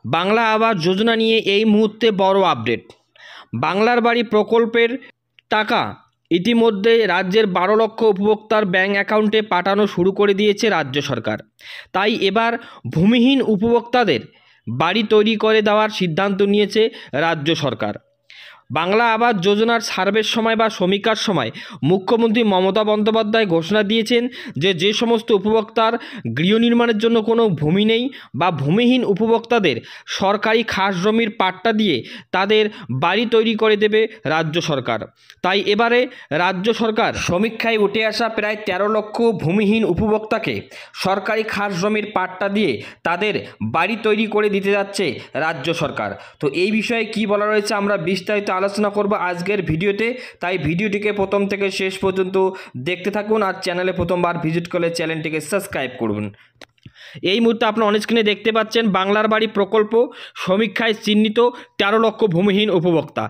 বাংলা আবাস যোজনা নিয়ে এই মুহূর্তে বড় আপডেট। বাংলার বাড়ি প্রকল্পের টাকা ইতিমধ্যে রাজ্যের 12 লক্ষ উপভোক্তার ব্যাংক অ্যাকাউন্টে পাঠানো শুরু করে দিয়েছে রাজ্য সরকার। তাই এবার ভূমিহীন উপভোক্তাদের বাড়ি তৈরি করে দেওয়ার সিদ্ধান্ত নিয়েছে রাজ্য সরকার। বাংলা আবাস যোজনার সার্ভের সময় বা সমীক্ষার সময় মুখ্যমন্ত্রী মমতা বন্দ্যোপাধ্যায় ঘোষণা দিয়েছেন যে সমস্ত উপভোক্তার গৃহ নির্মাণের জন্য কোনো ভূমি নেই বা ভূমিহীন উপভোক্তাদের সরকারি খাস জমির পাট্টা দিয়ে তাদের বাড়ি তৈরি করে দেবে রাজ্য সরকার। তাই এবারে রাজ্য সরকার সমীক্ষায় উঠে আসা প্রায় 13 লক্ষ ভূমিহীন উপভোক্তাকে সরকারি খাস জমির পাট্টা দিয়ে তাদের বাড়ি তৈরি করে দিতে যাচ্ছে রাজ্য সরকার। তো এই বিষয়ে কি বলা রয়েছে আমরা বিস্তারিত আলোচনা করব আজকের ভিডিওতে। তাই ভিডিওটিকে প্রথম থেকে শেষ পর্যন্ত দেখতে থাকুন, আর চ্যানেলে প্রথমবার ভিজিট করলে চ্যানেলটিকে সাবস্ক্রাইব করুন। এই মুহূর্তে আপনারা অন স্ক্রিনে দেখতে পাচ্ছেন বাংলার বাড়ি প্রকল্প সমীক্ষায় চিহ্নিত 13 লক্ষ ভূমিহীন উপভোক্তা।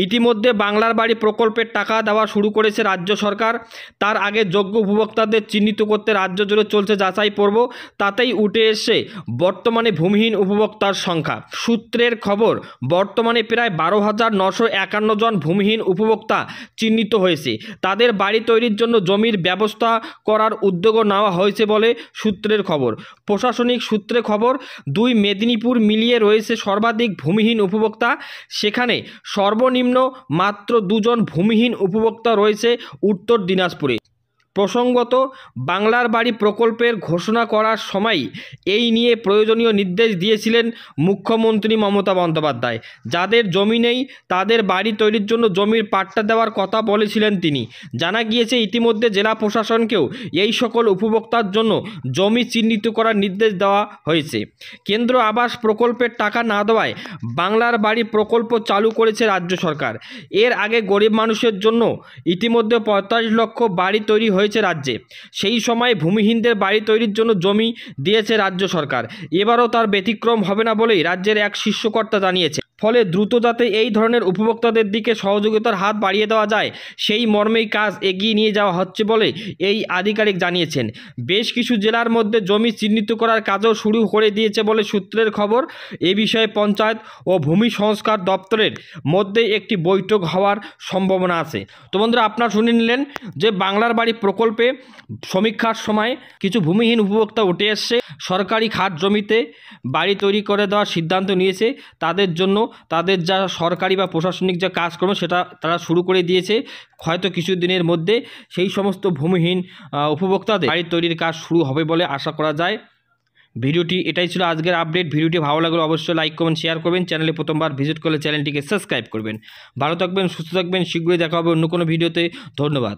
ইতিমধ্যে বাংলার বাড়ি প্রকল্পের টাকা দেওয়া শুরু করেছে রাজ্য সরকার। তার আগে যোগ্য উপভোক্তাদের চিহ্নিত করতে রাজ্য জুড়ে চলছে যাচাই পর্ব। তাতেই উঠে এসে বর্তমানে ভূমিহীন উপভোক্তার সংখ্যা। সূত্রের খবর, বর্তমানে প্রায় 12,951 জন ভূমিহীন উপভোক্তা চিহ্নিত হয়েছে। তাদের বাড়ি তৈরির জন্য জমির ব্যবস্থা করার উদ্যোগও নেওয়া হয়েছে বলে সূত্রের খবর। প্রশাসনিক সূত্রে খবর, 2 মেদিনীপুর মিলিয়ে রয়েছে সর্বাধিক ভূমিহীন উপভোক্তা। সেখানে সর্বনিম্ন মাত্র 2 জন ভূমিহীন উপভোক্তা রয়েছে উত্তর দিনাজপুরে। প্রসঙ্গত, বাংলার বাড়ি প্রকল্পের ঘোষণা করার সময় এই নিয়ে প্রয়োজনীয় নির্দেশ দিয়েছিলেন মুখ্যমন্ত্রী মমতা বন্দ্যোপাধ্যায়। যাদের জমি নেই তাদের বাড়ি তৈরির জন্য জমির পাট্টা দেওয়ার কথা বলেছিলেন তিনি। জানা গিয়েছে ইতিমধ্যে জেলা প্রশাসনকেও এই সকল উপভোক্তার জন্য জমি চিহ্নিত করার নির্দেশ দেওয়া হয়েছে। কেন্দ্র আবাস প্রকল্পের টাকা না দেওয়ায় বাংলার বাড়ি প্রকল্প চালু করেছে রাজ্য সরকার। এর আগে গরিব মানুষের জন্য ইতিমধ্যে 45 লক্ষ বাড়ি তৈরি হয়েছে রাজ্যে। সেই সময় ভূমিহীনদের বাড়ি তৈরির জন্য জমি দিয়েছে রাজ্য সরকার। এবারও তার ব্যতিক্রম হবে না বলেই রাজ্যের এক শীর্ষকর্তা জানিয়েছে। ফলে দ্রুত যাতে এই ধরনের উপভোক্তাদের দিকে সহযোগিতার হাত বাড়িয়ে দেওয়া যায় সেই মর্মেই কাজ এগিয়ে নিয়ে যাওয়া হচ্ছে বলে এই আধিকারিক জানিয়েছেন। বেশ কিছু জেলার মধ্যে জমি চিহ্নিত করার কাজও শুরু করে দিয়েছে বলে সূত্রের খবর। এ বিষয়ে পঞ্চায়েত ও ভূমি সংস্কার দপ্তরের মধ্যে একটি বৈঠক হওয়ার সম্ভাবনা আছে। তো বন্ধুরা, আপনারা শুনে নিলেন যে বাংলার বাড়ি প্রকল্পে সমীক্ষার সময় কিছু ভূমিহীন উপভোক্তা উঠে এসছে, সরকারি খাস জমিতে বাড়ি তৈরি করে দেওয়ার সিদ্ধান্ত নিয়েছে। তাদের জন্য তাদের যা সরকারি বা প্রশাসনিক যা কাজকর্ম সেটা তারা শুরু করে দিয়েছে। হয়তো কিছু দিনের মধ্যে সেই সমস্ত ভূমিহীন উপভোক্তাদের বাড়ি তৈরির কাজ শুরু হবে বলে আশা করা যায়। ভিডিওটি এটাই ছিল আজকের আপডেট। ভিডিওটি ভালো লাগলে অবশ্যই লাইক করবেন, শেয়ার করবেন, চ্যানেলে প্রথমবার ভিজিট করলে চ্যানেলটিকে সাবস্ক্রাইব করবেন। ভালো থাকবেন, সুস্থ থাকবেন, শীঘ্রই দেখা হবে অন্য কোনো ভিডিওতে। ধন্যবাদ।